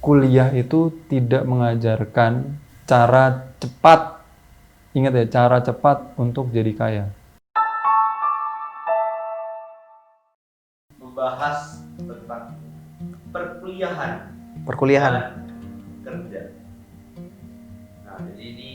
kuliah itu tidak mengajarkan cara cepat, ingat ya, cara cepat untuk jadi kaya. Membahas tentang perkuliahan Perkuliahan. dan kerja. Nah, jadi ini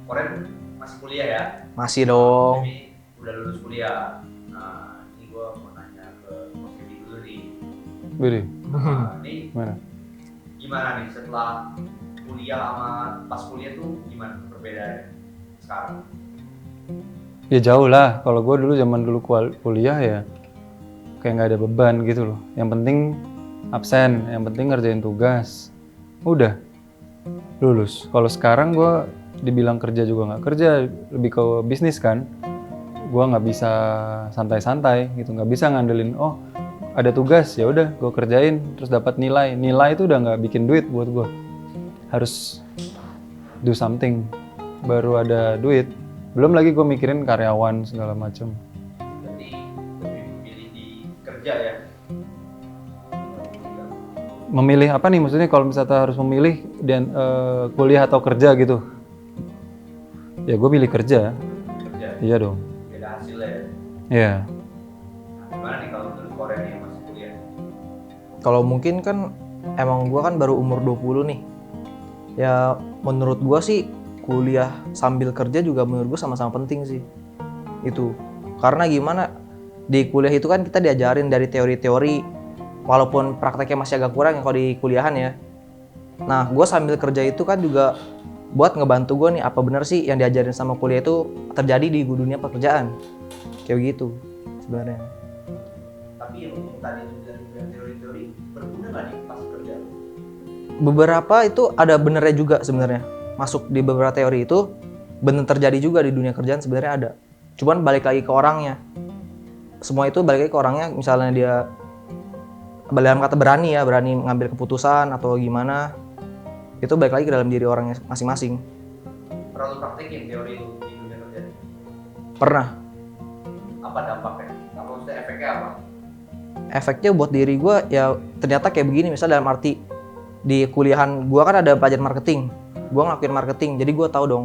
Koren masih kuliah ya? Masih dong. Jadi udah lulus kuliah. Nah, ini gue mau nanya ke Mas Kedi dulu nih. Beri, Nah, ini mana? gimana nih setelah kuliah sama pas kuliah tuh gimana perbedaannya sekarang? Ya jauh lah, kalau gue dulu zaman dulu kuliah ya kayak nggak ada beban gitu loh. Yang penting absen, yang penting ngerjain tugas, udah lulus. Kalau sekarang gue dibilang kerja juga nggak kerja, lebih ke bisnis kan. Gue nggak bisa santai-santai gitu, nggak bisa ngandelin oh ada tugas ya udah gue kerjain terus dapat nilai. Nilai itu udah nggak bikin duit buat gue. Harus do something baru ada duit. Belum lagi gue mikirin karyawan segala macem. Jadi lebih memilih di kerja ya? Memilih apa nih maksudnya kalau misalnya harus memilih dan kuliah atau kerja gitu? Ya gue pilih kerja. Kerja, Iya dong. beda hasilnya ya? Iya. Nah, gimana nih kalau menurut Koren yang masih kuliah? Kalau mungkin kan emang gua kan baru umur 20 nih. Ya menurut gua sih kuliah sambil kerja juga menurut gua sama-sama penting sih. Itu. Karena gimana? Di kuliah itu kan kita diajarin dari teori-teori walaupun prakteknya masih agak kurang ya kalau di kuliahan ya. Nah, gua sambil kerja itu kan juga buat ngebantu gua nih apa benar sih yang diajarin sama kuliah itu terjadi di dunia pekerjaan. Kayak gitu sebenarnya. Tapi yang tadi itu dari teori-teori berguna nggak nih pas kerja? Beberapa itu ada benernya juga sebenarnya. Masuk di beberapa teori itu bener terjadi juga di dunia kerjaan sebenarnya ada. Cuman balik lagi ke orangnya. Semua itu balik lagi ke orangnya. Misalnya dia dalam kata berani ya, berani mengambil keputusan atau gimana. Itu balik lagi ke dalam diri orangnya masing-masing. Perlu praktekin teori itu di dunia kerja? Pernah. Apa dampaknya? Apa maksudnya efeknya apa? Efeknya buat diri gue ya ternyata kayak begini. Misalnya dalam arti di kuliahan gue kan ada pelajaran marketing. Gue ngelakuin marketing, jadi gue tahu dong.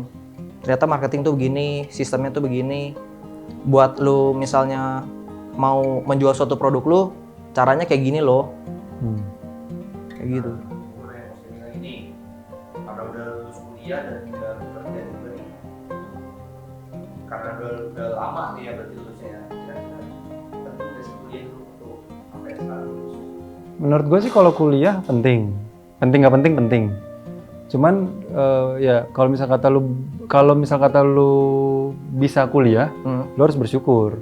Ternyata marketing tuh begini, sistemnya tuh begini. Buat lu misalnya mau menjual suatu produk lu, caranya kayak gini loh. Kayak gitu. Gue nanya Mas Kedi lagi nih, karena udah lulus kuliah dan udah kerja juga nih. Karena udah lama nih ya berarti lulusnya ya. Kira-kira penting nggak sih kuliah itu untuk sampai sekarang lulus? Menurut gue sih kalau kuliah penting. Penting nggak penting penting. Cuman ya kalau misal kata lu bisa kuliah, lu harus bersyukur.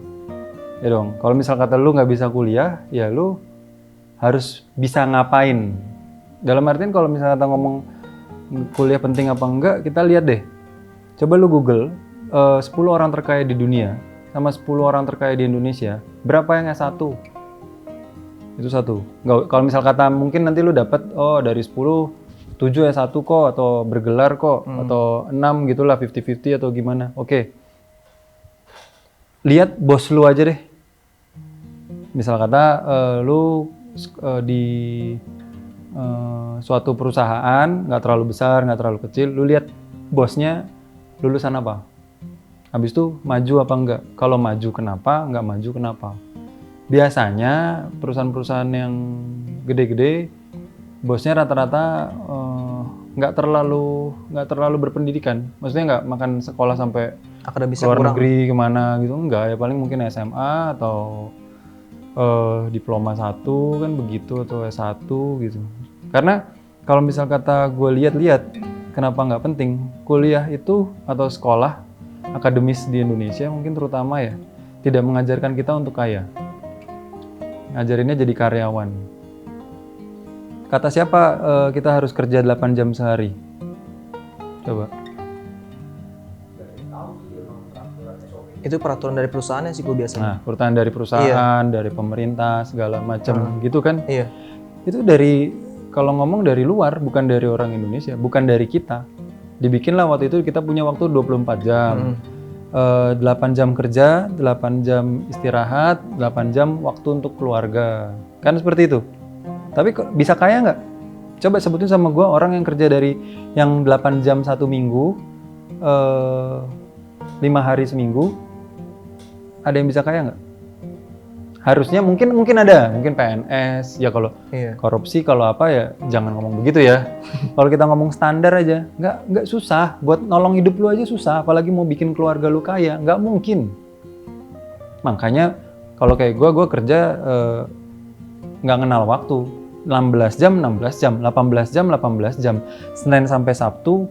Ya dong. Kalau misal kata lu nggak bisa kuliah, ya lu harus bisa ngapain. Dalam artian kalau misalnya kita ngomong kuliah penting apa enggak, kita lihat deh. Coba lu Google 10 orang terkaya di dunia sama 10 orang terkaya di Indonesia, berapa yang S1? Itu satu. Nggak, kalau misal kata mungkin nanti lu dapat dari 10 7 S1 kok atau bergelar kok atau 6 gitulah 50-50 atau gimana. Oke. Lihat bos lu aja deh. Misal kata lu di suatu perusahaan nggak terlalu besar, nggak terlalu kecil, lu lihat bosnya lulusan apa? Habis itu maju apa enggak? Kalau maju kenapa? Enggak maju kenapa? Biasanya perusahaan-perusahaan yang gede-gede bosnya rata-rata nggak terlalu berpendidikan. Maksudnya nggak makan sekolah sampai Akademisnya luar kurang. negeri kemana gitu, enggak ya, paling mungkin SMA atau diploma 1 kan begitu atau S1 gitu. Karena kalau misal kata gue lihat-lihat kenapa nggak penting kuliah itu atau sekolah akademis di Indonesia mungkin terutama ya tidak mengajarkan kita untuk kaya, ngajarinnya jadi karyawan. Kata siapa kita harus kerja 8 jam sehari? Coba. Itu peraturan dari perusahaannya sih gue biasanya. Nah, peraturan dari perusahaan, dari pemerintah, segala macam gitu kan. Iya. Itu dari, kalau ngomong dari luar, bukan dari orang Indonesia, bukan dari kita. Dibikinlah waktu itu kita punya waktu 24 jam. 8 jam kerja, 8 jam istirahat, 8 jam waktu untuk keluarga. Kan seperti itu. Tapi bisa kaya nggak? Coba sebutin sama gue orang yang kerja dari yang 8 jam 1 minggu, 5 hari seminggu, ada yang bisa kaya nggak? Harusnya mungkin ada, mungkin PNS, ya kalau korupsi kalau apa ya jangan ngomong begitu ya. Kalau kita ngomong standar aja, nggak susah, buat nolong hidup lu aja susah, apalagi mau bikin keluarga lu kaya, nggak mungkin. Makanya kalau kayak gue kerja nggak kenal waktu, 16 jam, 18 jam, Senin sampai Sabtu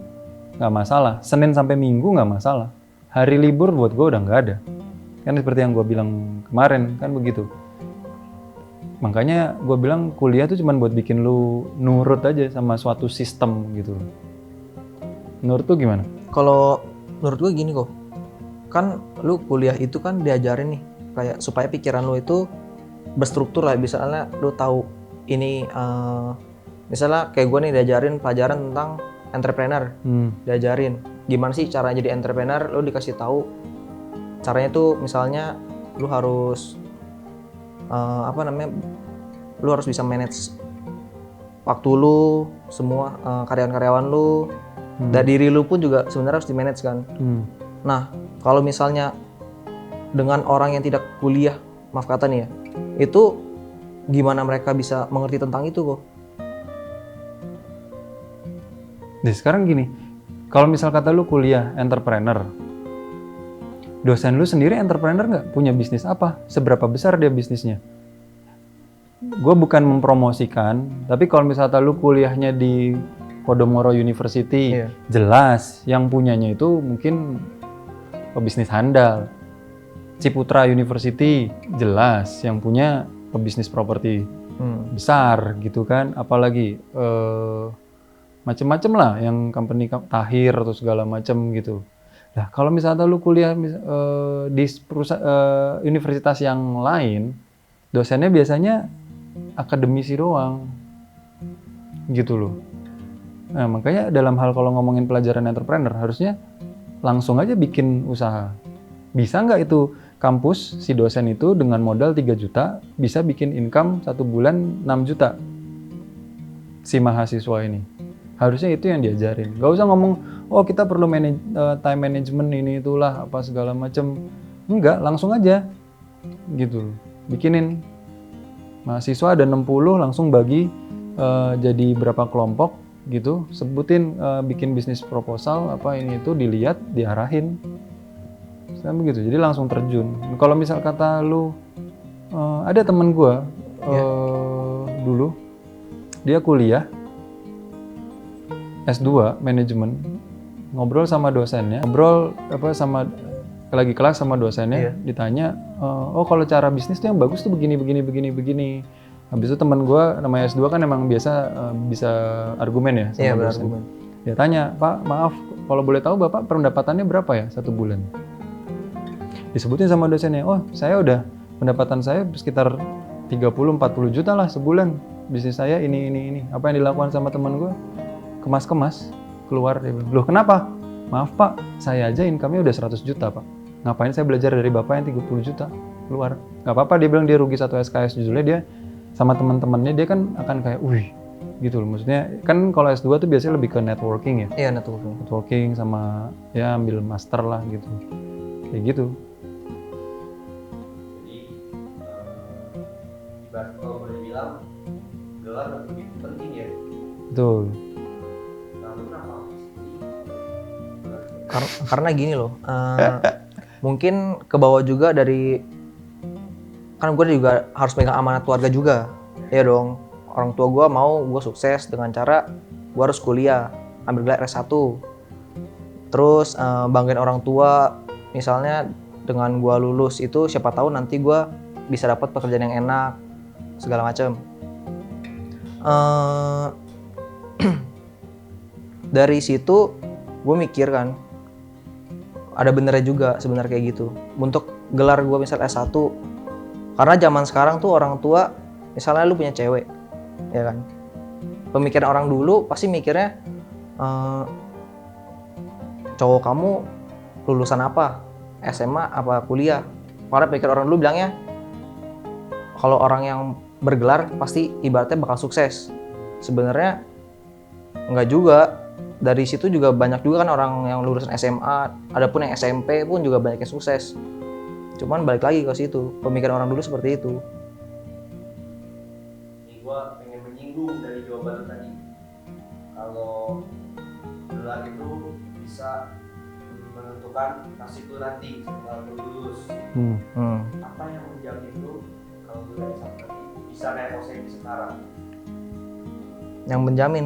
nggak masalah, Senin sampai Minggu nggak masalah, hari libur buat gue udah nggak ada. Kan seperti yang gue bilang kemarin, kan begitu. Makanya gue bilang kuliah tuh cuma buat bikin lu nurut aja sama suatu sistem gitu. Menurut tuh gimana? Kalau menurut gue gini kok, kan lu kuliah itu kan diajarin nih, kayak supaya pikiran lu itu berstruktur lah. Misalnya lu tahu ini, misalnya kayak gue nih diajarin pelajaran tentang entrepreneur, diajarin gimana sih cara jadi entrepreneur, lu dikasih tahu caranya tuh misalnya lu harus lu harus bisa manage waktu lu, semua karyawan-karyawan lu, dan diri lu pun juga sebenarnya harus di manage kan. Nah kalau misalnya dengan orang yang tidak kuliah, maaf kata nih ya, itu gimana mereka bisa mengerti tentang itu kok? Jadi sekarang gini, kalau misal kata lu kuliah entrepreneur, dosen lu sendiri entrepreneur nggak? Punya bisnis apa? Seberapa besar dia bisnisnya? Gue bukan mempromosikan, tapi kalau misalnya lu kuliahnya di Podomoro University, jelas yang punyanya itu mungkin pebisnis handal. Ciputra University, jelas yang punya pebisnis properti besar gitu kan. Apalagi macem-macem lah yang company Tahir atau segala macem gitu. Nah, kalau misalnya lu kuliah di universitas yang lain, dosennya biasanya akademisi doang, gitu loh. Nah, makanya dalam hal kalau ngomongin pelajaran entrepreneur, harusnya langsung aja bikin usaha. Bisa nggak itu kampus, si dosen itu dengan modal 3 juta, bisa bikin income 1 bulan 6 juta, si mahasiswa ini. Harusnya itu yang diajarin. Gak usah ngomong, oh kita perlu time management ini itulah apa segala macem. Enggak, langsung aja gitu. Bikinin mahasiswa ada 60, langsung bagi jadi berapa kelompok gitu. Sebutin bikin bisnis proposal apa ini itu, dilihat, diarahin. Misalnya begitu. Jadi langsung terjun. Kalau misal kata lu ada temen gue dulu dia kuliah S2 manajemen, ngobrol sama dosennya, lagi kelas sama dosennya, ditanya, oh kalau cara bisnis tuh yang bagus tuh begini. Habis itu teman gue namanya S2 kan emang biasa bisa argumen ya sama dosen. Berargumen. Dia tanya, Pak maaf kalau boleh tahu Bapak pendapatannya berapa ya 1 bulan? Disebutin sama dosennya, oh saya udah pendapatan saya sekitar 30-40 juta lah sebulan. Bisnis saya ini. Apa yang dilakukan sama teman gue? Kemas-kemas keluar. Dia bilang, loh kenapa? Maaf Pak, saya aja income-nya udah 100 juta Pak. Ngapain saya belajar dari Bapak yang 30 juta keluar? Gak apa-apa, dia bilang dia rugi 1 SKS. Judulnya dia sama teman-temannya dia kan akan kayak, wih gitu loh. Maksudnya kan kalau S2 tuh biasanya lebih ke networking ya. Iya, networking sama ya ambil master lah gitu. Kayak gitu. Jadi ibarat kalau boleh bilang gelar lebih penting ya. Betul. Karena gini loh, mungkin ke bawah juga dari, kan gue juga harus pegang amanat keluarga juga, ya dong. Orang tua gue mau gue sukses dengan cara gue harus kuliah, ambil gelar S1. Terus banggain orang tua, misalnya dengan gue lulus itu siapa tahu nanti gue bisa dapat pekerjaan yang enak, segala macam. Dari situ gue mikir kan, ada benernya juga sebenarnya kayak gitu. Untuk gelar gue misal S1, karena zaman sekarang tuh orang tua, misalnya lu punya cewek, ya kan, pemikiran orang dulu pasti mikirnya cowok kamu lulusan apa, SMA apa kuliah. Karena pikir orang dulu bilangnya kalau orang yang bergelar pasti ibaratnya bakal sukses. Sebenarnya Enggak juga. Dari situ juga banyak juga kan orang yang lulusan SMA, adapun yang SMP pun juga banyak yang sukses. Cuman balik lagi ke situ, pemikiran orang dulu seperti itu. Ini gua pengen menyinggung dari jawaban lu tadi. Kalau gelar itu bisa menentukan nasib lu nanti setelah lu lulus. Apa yang menjamin lu kalau lu dari S1 nanti bisa naik OSMI sekarang? Yang menjamin?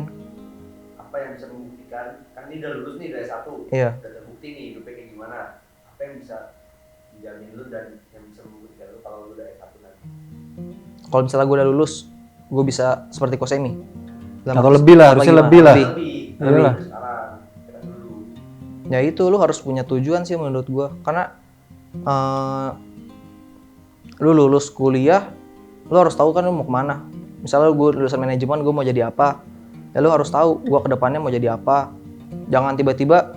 Apa yang bisa membuktikan? Kan ini udah lulus nih dari S1, Iya. udah terbukti nih hidupnya kayak gimana. Apa yang bisa menjamin lu dan yang bisa membuktikan lu kalau lu dari S1 nanti? Kalau misalnya gue udah lulus, gue bisa seperti Kosemi. Atau lebih lah, harusnya lebih lah. Lebih. Iyalah. Sekarang kita dulu. Ya itu, lu harus punya tujuan sih menurut gue. Karena lu lulus kuliah, lu harus tahu kan lu mau kemana. Misalnya gue lulusan manajemen, gue mau jadi apa. Ya lu harus tahu gue kedepannya mau jadi apa. Jangan tiba-tiba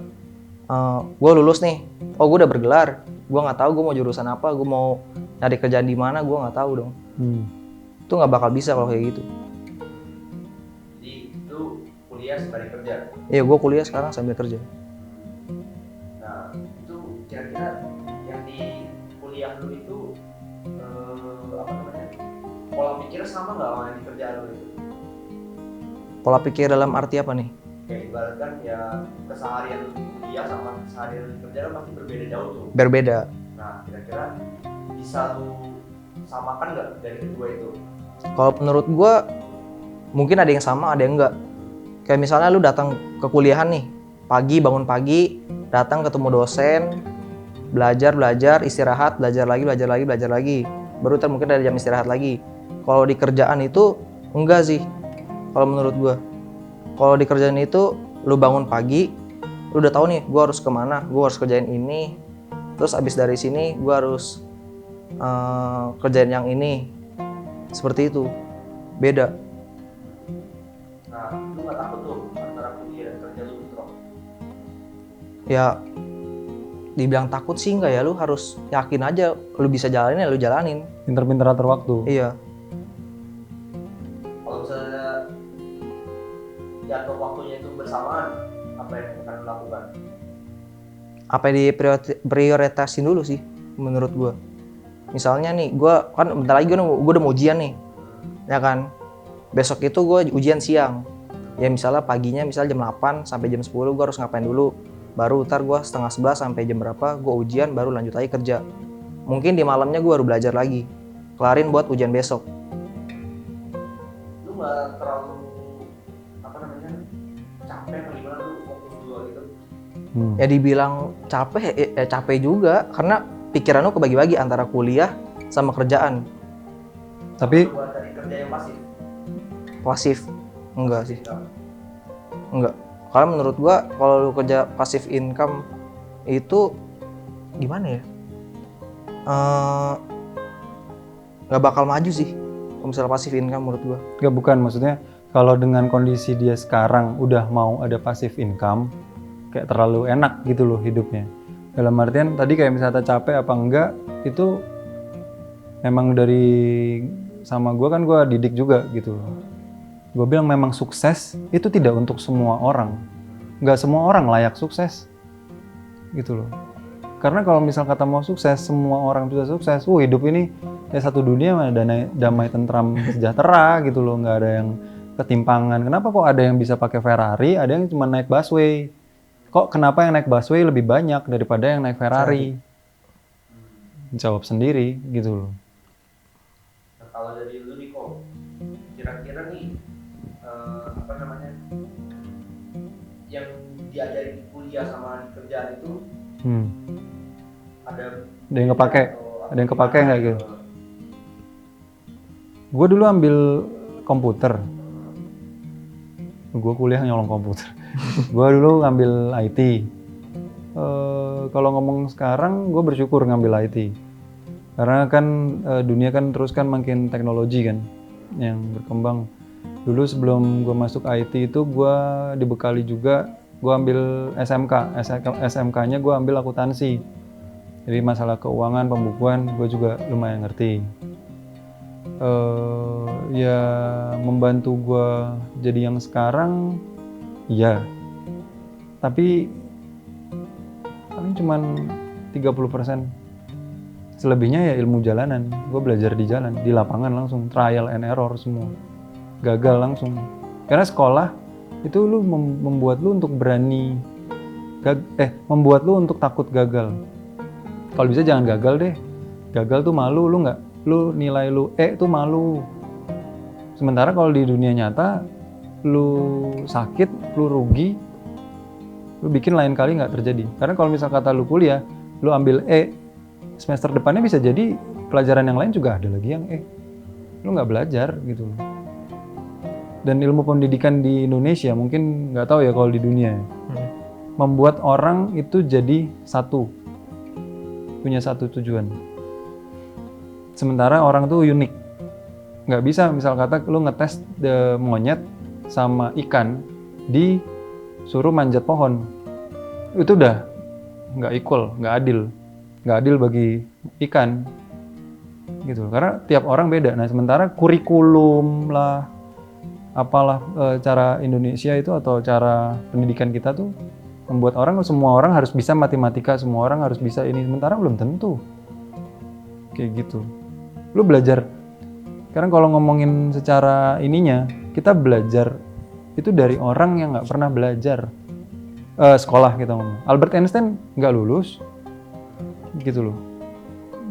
gue lulus nih, oh gue udah bergelar, gue nggak tahu gue mau jurusan apa, gue mau nyari kerjaan di mana, gue nggak tahu dong. Itu nggak bakal bisa kalau kayak gitu. Jadi itu kuliah sembari kerja. Iya, gue kuliah sekarang sambil kerja. Nah itu kira-kira yang di kuliah lu itu apa namanya, pola pikirnya sama nggak sama yang di kerjaan lu itu? Pola pikir dalam arti apa nih? Kayak ibaratkan ya keseharian lu di kuliah sama keseharian lu di kerja kan pasti berbeda jauh tuh. Berbeda. Nah kira-kira bisa lu samakan nggak dari kedua itu? Kalau menurut gue mungkin ada yang sama, ada yang enggak. Kayak misalnya lu datang ke kuliahan nih, pagi bangun pagi, datang ketemu dosen, belajar, istirahat, belajar lagi, baru mungkin ada jam istirahat lagi. Kalau di kerjaan itu enggak sih, kalau menurut gue. Kalau di kerjaan itu lu bangun pagi, lu udah tahu nih gue harus kemana, gue harus kerjain ini, terus abis dari sini gue harus kerjain yang ini. Seperti itu, beda. Nah lu nggak takut tuh antara kuliah dan kerja lu bentrok? Ya dibilang takut sih enggak ya, lu harus yakin aja lu bisa jalanin ya lu jalanin. Pinter-pinter atur waktu. Iya. Kalau misalnya jatuh waktunya itu bersamaan, apa yang akan lu lakukan? Apa yang diprioritasin dulu sih menurut gua. Misalnya nih, gua kan bentar lagi gua udah mau ujian nih. Ya kan? Besok itu gua ujian siang. Ya misalnya paginya jam 8 sampai jam 10 gua harus ngapain dulu. Baru ntar gua setengah 11 sampai jam berapa gua ujian, baru lanjut lagi kerja. Mungkin di malamnya gua baru belajar lagi. Kelarin buat ujian besok. Lu nggak terlalu apa namanya capek atau gimana, lu fokus dulu gitu? Ya dibilang capek, ya capek juga karena pikiran lu kebagi-bagi antara kuliah sama kerjaan. Tapi Buat dari kerja yang pasif? Pasif? Enggak sih. Enggak. Karena menurut gua kalau lu kerja passive income itu gimana ya? Nggak bakal maju sih kalau misalnya passive income menurut gua. nggak, bukan, maksudnya kalau dengan kondisi dia sekarang udah mau ada passive income, kayak terlalu enak gitu loh hidupnya. Dalam artian tadi kayak misalnya capek apa enggak, itu memang dari sama gue kan gue didik juga gitu loh. Gue bilang memang sukses itu tidak untuk semua orang. Nggak semua orang layak sukses gitu loh. Karena kalau misal kata mau sukses, semua orang bisa sukses. Hidup ini ya satu dunia damai tentram sejahtera gitu loh. Nggak ada yang ketimpangan. Kenapa kok ada yang bisa pakai Ferrari, ada yang cuma naik busway? Kok kenapa yang naik busway lebih banyak daripada yang naik Ferrari? Jawab sendiri gitu loh. Nah, kalau dari lu nih kok, kira-kira nih apa namanya yang diajarin di kuliah sama di kerjaan itu ada yang kepake, ada yang kepake nggak gitu? Gue dulu ambil komputer, gue kuliah nyolong komputer. Gue dulu ngambil IT. Kalau ngomong sekarang, gue bersyukur ngambil IT. Karena kan dunia kan terus kan makin teknologi kan yang berkembang. Dulu sebelum gue masuk IT itu gue dibekali juga, gue ambil SMK-nya gue ambil akuntansi. Jadi masalah keuangan, pembukuan gue juga lumayan ngerti. Ya membantu gue jadi yang sekarang iya. Tapi paling cuman 30%. Selebihnya ya ilmu jalanan. Gue belajar di jalan, di lapangan langsung, trial and error semua. Gagal langsung. Karena sekolah itu lu membuat lu untuk berani membuat lu untuk takut gagal. Kalau bisa jangan gagal deh. Gagal tuh malu, lu nilai lu tuh malu. Sementara kalau di dunia nyata lu sakit, lu rugi, lu bikin lain kali nggak terjadi. Karena kalau misal kata lu kuliah, lu ambil semester depannya bisa jadi pelajaran yang lain juga ada lagi yang lu nggak belajar gitu loh. Dan ilmu pendidikan di Indonesia mungkin nggak tahu ya kalau di dunia membuat orang itu jadi punya satu tujuan. Sementara orang tuh unik, nggak bisa misal kata lu ngetes monyet sama ikan disuruh manjat pohon, itu udah nggak equal, nggak adil bagi ikan gitu. Karena tiap orang beda. Nah sementara kurikulum lah apalah cara Indonesia itu atau cara pendidikan kita tuh membuat semua orang harus bisa matematika, semua orang harus bisa ini, sementara belum tentu kayak gitu. Lu belajar sekarang kalau ngomongin secara ininya, kita belajar itu dari orang yang nggak pernah belajar sekolah kita ngomong. Albert Einstein nggak lulus gitu loh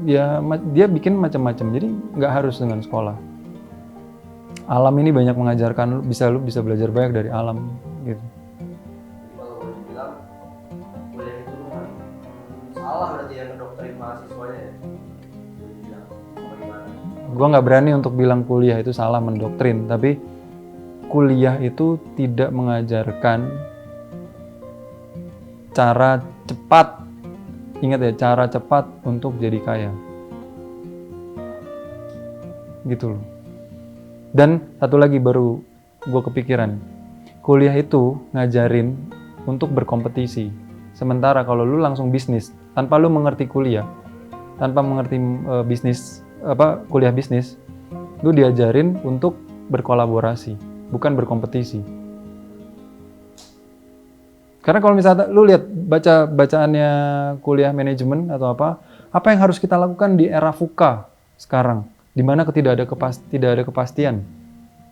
ya, dia bikin macam-macam, jadi nggak harus dengan sekolah. Alam ini banyak mengajarkan, lu bisa belajar banyak dari alam gitu. Jadi kalau boleh dibilang kuliah itu kan salah berarti yang ngedoktrin mahasiswanya ya. Boleh dibilang bagaimana? Gua nggak berani untuk bilang kuliah itu salah mendoktrin, tapi kuliah itu tidak mengajarkan cara cepat. Ingat ya, cara cepat untuk jadi kaya. Gitu loh. Dan satu lagi baru gue kepikiran. Kuliah itu ngajarin untuk berkompetisi. Sementara kalau lu langsung bisnis, tanpa lu mengerti kuliah, tanpa mengerti kuliah bisnis, lu diajarin untuk berkolaborasi, bukan berkompetisi. Karena kalau misalnya lu lihat bacaannya kuliah manajemen atau apa yang harus kita lakukan di era VUCA sekarang, di mana tidak ada kepastian,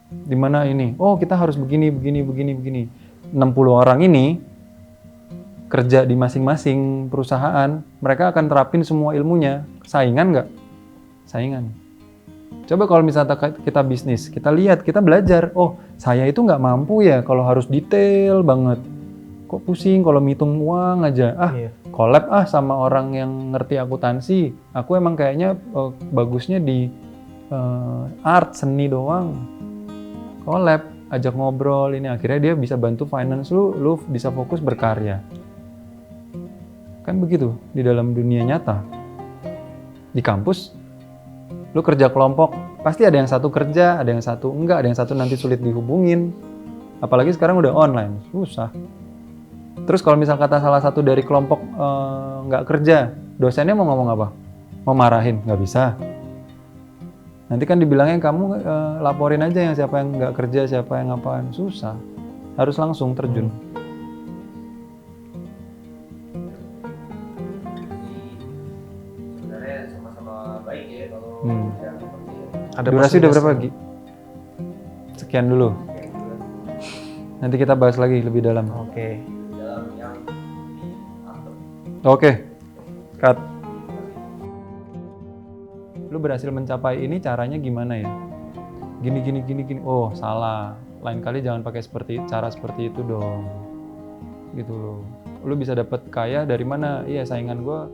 di mana ini, kita harus begini. 60 orang ini kerja di masing-masing perusahaan, mereka akan terapin semua ilmunya. Saingan nggak? Saingan. Coba kalau misalnya kita bisnis, kita lihat, kita belajar, saya itu nggak mampu ya kalau harus detail banget. Kok pusing kalau ngitung uang aja. Collab sama orang yang ngerti akuntansi. Aku emang kayaknya bagusnya di art, seni doang. Collab, ajak ngobrol ini, akhirnya dia bisa bantu finance lu bisa fokus berkarya. Kan begitu di dalam dunia nyata. Di kampus lu kerja kelompok, pasti ada yang satu kerja, ada yang satu enggak, ada yang satu nanti sulit dihubungin. Apalagi sekarang udah online, susah. Terus kalau misal kata salah satu dari kelompok nggak kerja, dosennya mau ngomong apa? Mau marahin? Nggak bisa. Nanti kan dibilangnya kamu laporin aja yang siapa yang nggak kerja, siapa yang ngapain. Susah. Harus langsung terjun. Sebenarnya sama-sama baik ya kalau yang seperti itu. Ada Durasi udah berapa, plus Gi? Sekian dulu. Nanti kita bahas lagi lebih dalam. Oke. Dalam yang diatur. Oke. Cut. Lu berhasil mencapai ini caranya gimana ya? Gini. Oh, salah. Lain kali jangan pakai cara seperti itu dong. Gitu loh. Lu bisa dapet kaya dari mana? Iya, saingan gua